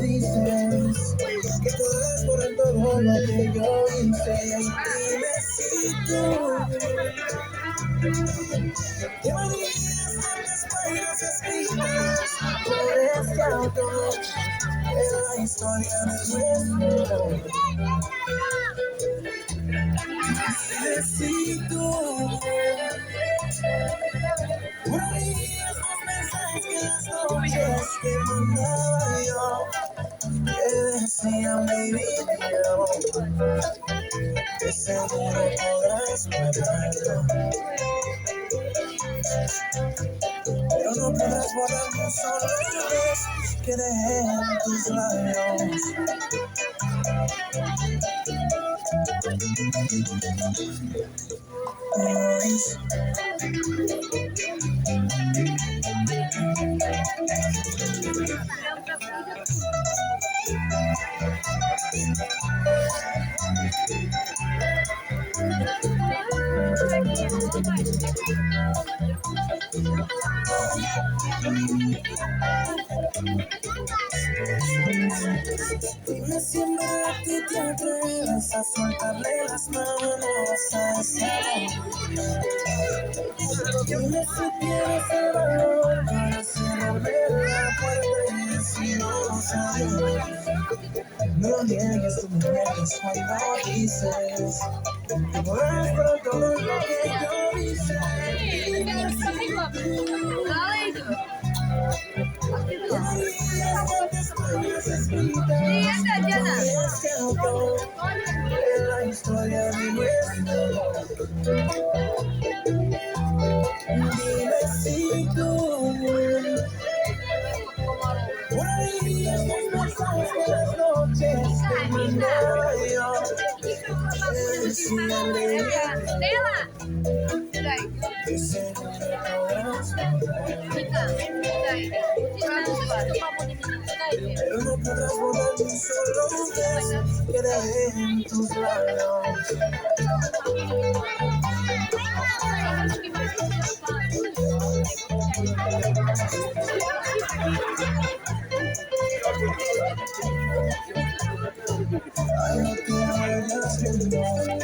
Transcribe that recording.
dices que podrás borrar todo lo que yo hice. Dime si tú llevarías tantas páginas escritas por este autor en la historia de nuestro amor. Dime si tú borrarías los mensajes que las noches que mandaba yo. Que decían, baby, te amo, que seguro podrás borrarlo, pero no podrás borrar un solo beso que dejé en tus labios. Pues, dime si en verdad tú te atreves a soltarle las manos a ese amor. Dime si tienes el valor para cerrarme la puerta y decir no sabes. No lo niegues, tú me niegues cuando dices que borras por todo lo que yo hice. Dime si tomarías tantas páginas escritas por este autor en la historia de nuestro amor. Dime si tú borrarías los mensajes de las noches que mandaba yo. Que decían, baby, que seguro podrás borrar, pero no podrás borrar un solo beso que dejé en tus labios. Ay, no te vayas de nuevo.